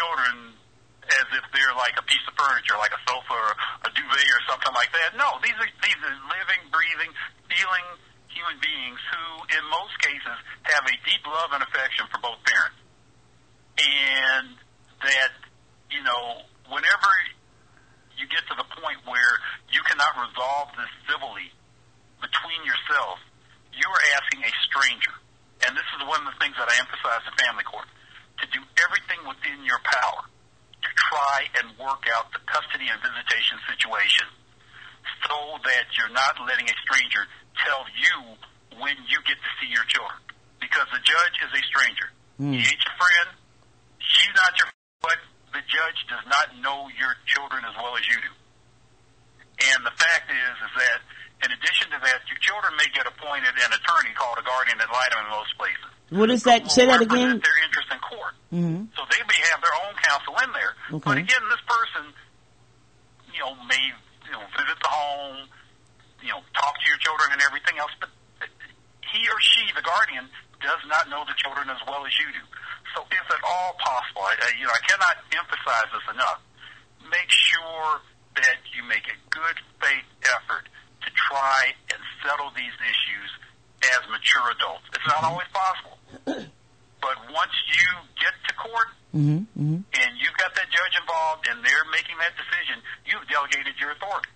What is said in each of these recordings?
children as if they're like a piece of furniture, like a sofa or a duvet or something like that. No, these are living, breathing, feeling human beings who, in most cases, have a deep love and affection for both parents. And that, whenever you get to the point where you cannot resolve this civilly between yourselves, you are asking a stranger, and this is one of the things that I emphasize in family court, to do everything within your power to try and work out the custody and visitation situation so that you're not letting a stranger tell you when you get to see your children. Because the judge is a stranger. He ain't your friend. She's not your friend, but the judge does not know your children as well as you do. And the fact is that in addition to that, your children may get appointed an attorney called a guardian ad litem in most places. What is that? Say that again. Their interest in court. Mm-hmm. So they may have their own counsel in there. Okay. But again, this person, may visit the home, talk to your children and everything else, but he or she, the guardian, does not know the children as well as you do. So if at all possible, I cannot emphasize this enough, make sure that you make a good faith effort to try and settle these issues as mature adults. It's not always possible. But once you get to court and you've got that judge involved and they're making that decision, you've delegated your authority.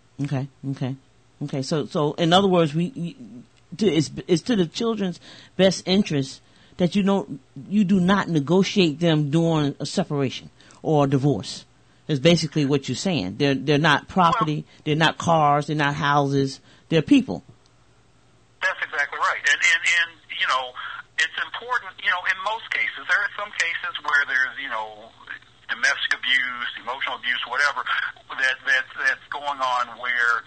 Okay. So in other words, it's to the children's best interest that you do not negotiate them during a separation or a divorce. Is basically what you're saying. They're not property. They're not cars. They're not houses. They're people. That's exactly right. And it's important, in most cases. There are some cases where there's, domestic abuse, emotional abuse, whatever, that's going on where,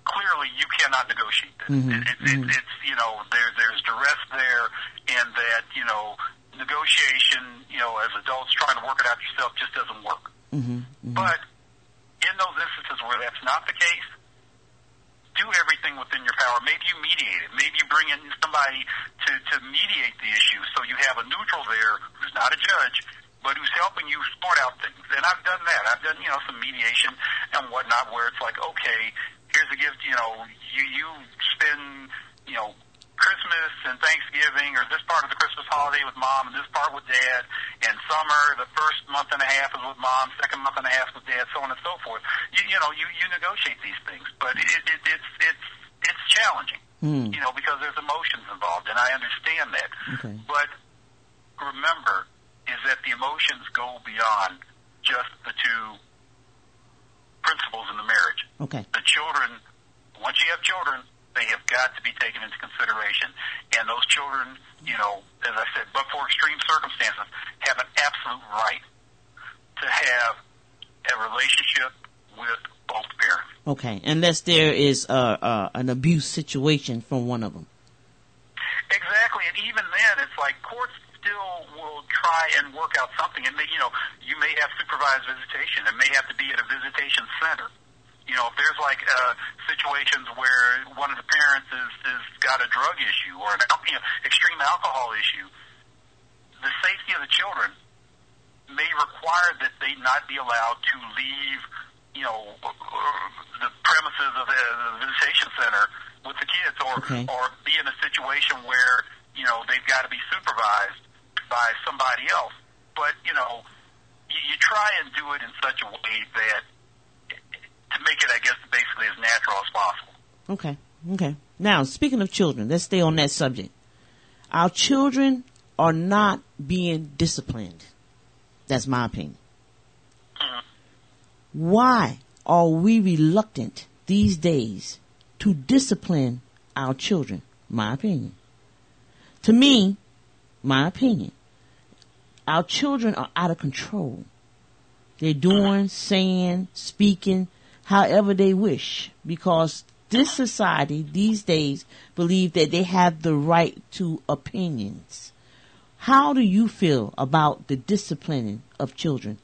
clearly you cannot negotiate this. It's there's duress there, and that, negotiation, as adults trying to work it out yourself just doesn't work. But in those instances where that's not the case, do everything within your power. Maybe you mediate it. Maybe you bring in somebody to mediate the issue so you have a neutral there who's not a judge, but who's helping you sort out things. And I've done that. I've done, some mediation and whatnot where it's like, okay, here's a gift, you spend, Christmas and Thanksgiving or this part of the Christmas holiday with mom and this part with dad, and summer, the first month and a half is with mom, second month and a half with dad, so on and so forth. You negotiate these things, but it's challenging, because there's emotions involved, and I understand that. Okay. But remember is that the emotions go beyond just the two principles in the marriage. Okay. The children, once you have children, they have got to be taken into consideration. And those children, as I said, but for extreme circumstances, have an absolute right to have a relationship with both parents. Okay, unless there is an abuse situation from one of them. Exactly, and even then, it's like courts still will try and work out something. And you may have supervised visitation. It may have to be at a visitation center. If there's situations where one of the parents is got a drug issue or an extreme alcohol issue, the safety of the children may require that they not be allowed to leave, the premises of the visitation center with the kids, or be in a situation where they've got to be supervised by somebody else. But you try and do it in such a way that to make it, I guess, basically as natural as possible. Okay. Now, speaking of children, let's stay on that subject. Our children are not being disciplined. That's my opinion. Why are we reluctant these days to discipline our children? My opinion. To me, my opinion, our children are out of control. They're doing, saying, speaking, however they wish, because this society these days believe that they have the right to opinions. How do you feel about the disciplining of children?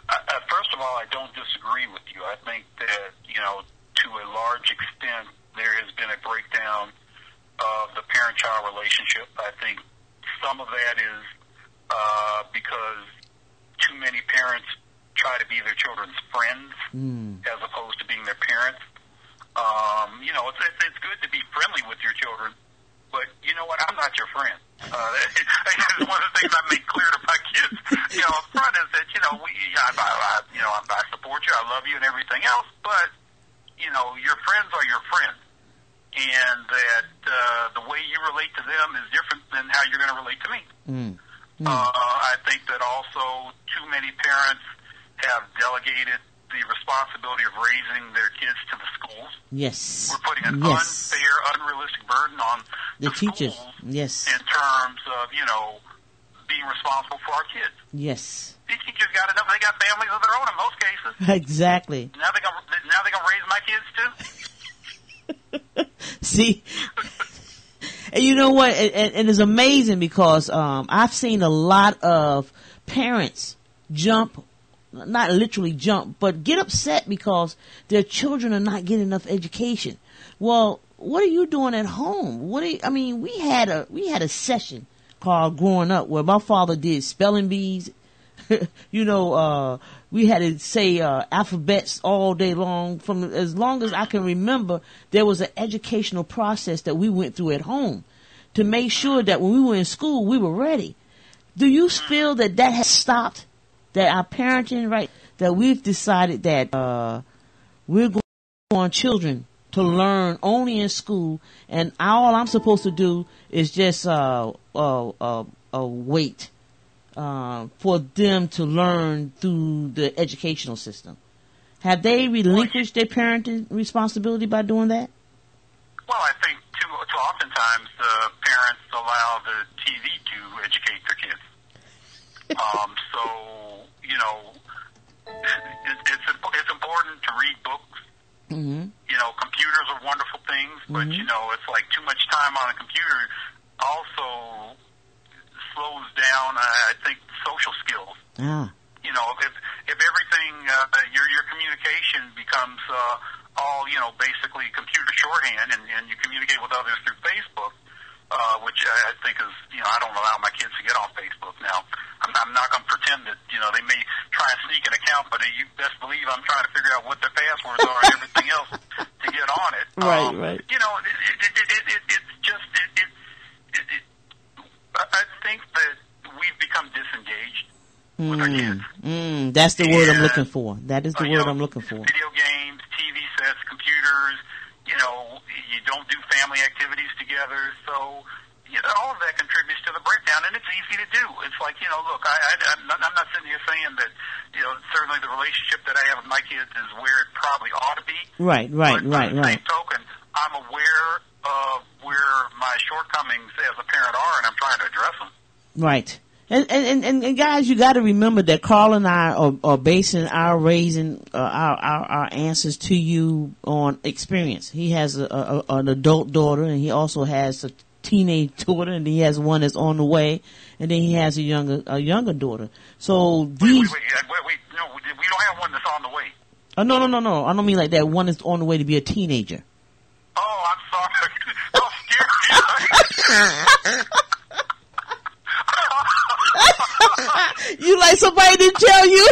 First of all, I don't disagree with you. I think that, to a large extent, there has been a breakdown of the parent-child relationship. I think some of that is because too many parents try to be their children's friends as opposed to being their parents. It's good to be friendly with your children, but you know what? I'm not your friend. It's one of the things I make clear to my kids, up front is that, I support you, I love you and everything else, but, your friends are your friends. And that the way you relate to them is different than how you're going to relate to me. I think that also too many parents have delegated the responsibility of raising their kids to the schools. Yes. We're putting an unfair, unrealistic burden on the teachers. Schools yes. In terms of, being responsible for our kids. Yes. These teachers got enough. They got families of their own in most cases. Exactly. Now they're gonna raise my kids too. See, and you know what? And it's amazing because I've seen a lot of parents not literally jump, but get upset because their children are not getting enough education. Well, what are you doing at home? We had a session, Karl, growing up where my father did spelling bees. We had to say alphabets all day long. From as long as I can remember, there was an educational process that we went through at home to make sure that when we were in school, we were ready. Do you feel that has stopped? That our parenting, right? That we've decided that we're going to want children to learn only in school, and all I'm supposed to do is just wait for them to learn through the educational system. Have they relinquished their parenting responsibility by doing that? Well, I think too oftentimes the parents allow the TV to educate their kids. It's important to read books. Mm-hmm. Computers are wonderful things, but it's like too much time on a computer also slows down, I think, social skills. If everything, your communication becomes all, basically computer shorthand, and you communicate with others through Facebook, which I think is, I don't allow my kids to get on Facebook now. I'm not going to pretend that, they may try and sneak an account, but you best believe I'm trying to figure out what their passwords are and everything else to get on it. Right. I think that we've become disengaged with our kids. That's the word I'm looking for. That is the word I'm looking for. Video games, TV sets, computers, you don't do family activities together, so all of that contributes to the breakdown, and it's easy to do. It's like, look, I'm not sitting here saying that, certainly the relationship that I have with my kids is where it probably ought to be. Right. By the same token, I'm aware of where my shortcomings as a parent are, and I'm trying to address them. Right. And guys, you got to remember that Karl and I are basing our raising, our answers to you on experience. He has an adult daughter, and he also has a teenage daughter, and he has one that's on the way, and then he has a younger daughter. So these. Wait, no, we don't have one that's on the way. No. I don't mean like that. One is on the way to be a teenager. Oh, I'm sorry. Don't scare me. You like somebody didn't tell you?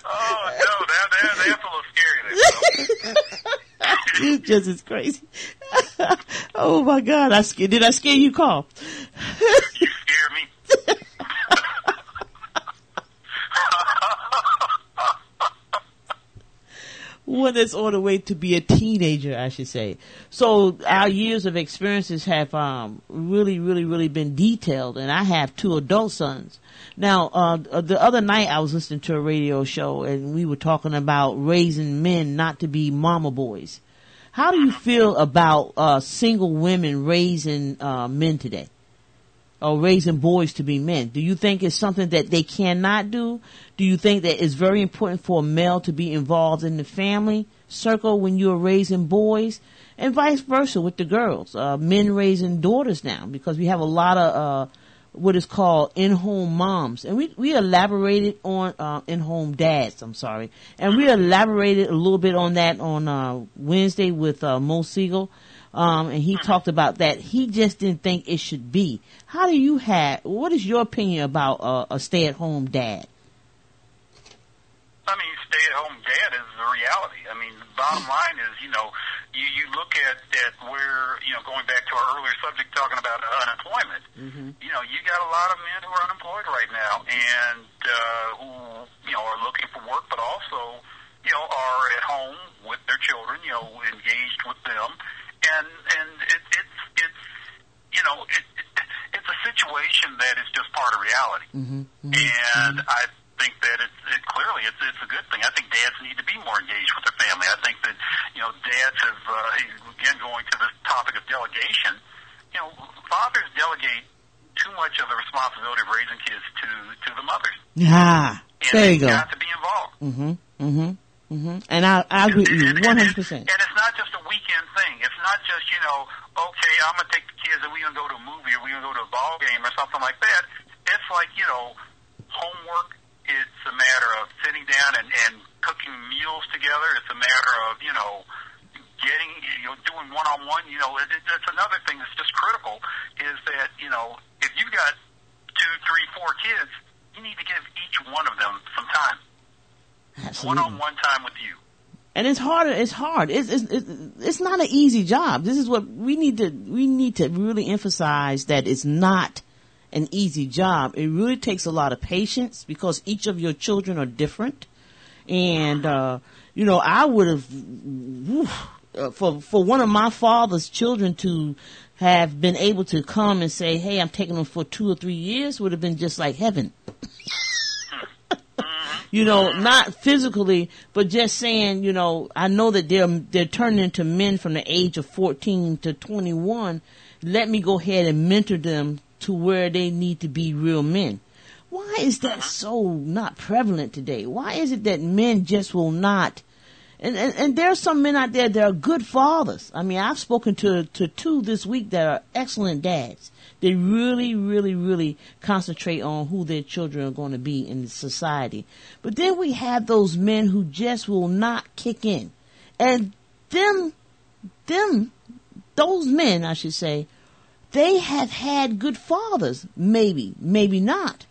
Oh, no, that's a little scary. You just as crazy. Oh my God! Did I scare you, Karl? You scared me. One that's on the way to be a teenager, I should say. So our years of experiences have really been detailed, and I have 2 adult sons. Now, the other night I was listening to a radio show, and we were talking about raising men not to be mama boys. How do you feel about single women raising men today? Or raising boys to be men? Do you think it's something that they cannot do? Do you think that it's very important for a male to be involved in the family circle when you're raising boys? And vice versa with the girls. Men raising daughters now, because we have a lot of what is called in-home moms. And we elaborated on in-home dads, and we elaborated a little bit on that on Wednesday with Mo Siegel. and he talked about that. He just didn't think it should be. What is your opinion about a stay-at-home dad? I mean, stay-at-home dad is the reality. I mean, the bottom line is, you look at where, going back to our earlier subject talking about unemployment, you got a lot of men who are unemployed right now and who, are looking for work, but also, are at home with their children, engaged with them. And it's a situation that is just part of reality. And I think that it's clearly it's a good thing. I think dads need to be more engaged with their family. I think that dads have again going to this topic of delegation. Fathers delegate too much of the responsibility of raising kids to the mothers. And there you go. Got to be involved. And I agree with you 100%. And it's not just a weekend thing. It's not just okay, I'm gonna take the kids and we're gonna go to a movie or we're gonna go to a ball game or something like that. It's like homework. It's a matter of sitting down and cooking meals together. It's a matter of, getting, doing one-on-one. That's another thing that's just critical is that, if you've got 2, 3, 4 kids, you need to give each one of them some time. Absolutely. One-on-one time with you. And it's hard. It's not an easy job. This is what we need to really emphasize, that it's not an easy job. It really takes a lot of patience because each of your children are different. And, I would have, for one of my father's children to have been able to come and say, hey, I'm taking them for 2 or 3 years would have been just like heaven. Not physically, but just saying, I know that they're turning into men from the age of 14 to 21. Let me go ahead and mentor them to where they need to be real men. Why is that so not prevalent today? Why is it that men just will not? And there are some men out there that are good fathers. I mean, I've spoken to 2 this week that are excellent dads. They really, really, really concentrate on who their children are going to be in society. But then we have those men who just will not kick in. And those men, I should say, they have had good fathers. Maybe not.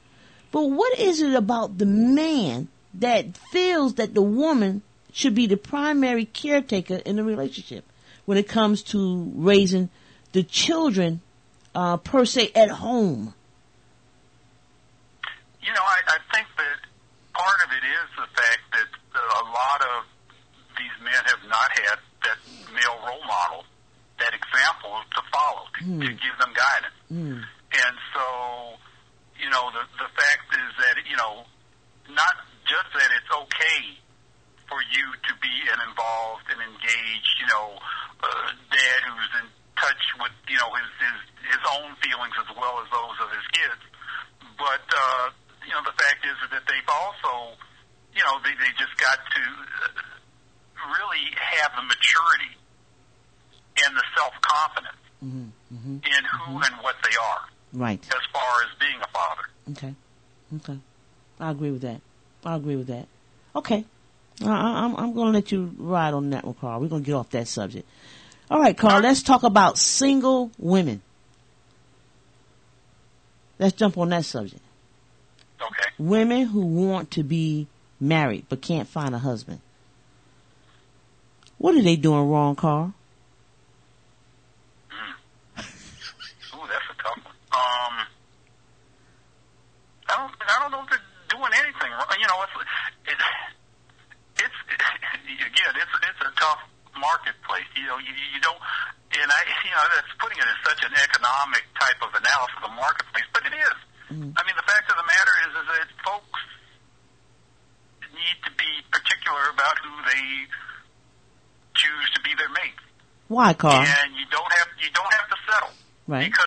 But what is it about the man that feels that the woman should be the primary caretaker in the relationship when it comes to raising the children per se at home? I think that part of it is the fact that a lot of these men have not had that male role model, that example to follow, to give them guidance. And so, the fact is that, not just that it's okay for you to be an involved and engaged, dad who's in touch with, his own feelings as well as those of his kids. But, the fact is that they've also, they just got to really have the maturity and the self-confidence in who and what they are. Right. As far as being a father. Okay. I agree with that. Okay. I'm going to let you ride on that one, Karl. We're going to get off that subject. All right, Karl, let's talk about single women. Let's jump on that subject. Okay. Women who want to be married but can't find a husband. What are they doing wrong, Karl? Ooh, that's a tough one. I don't know if they're doing anything wrong. It's a tough marketplace. You don't, and that's putting it as such an economic type of analysis of the marketplace, but it is. I mean, the fact of the matter is that folks need to be particular about who they choose to be their mate. Why, Karl? And you don't have to settle. Right. Because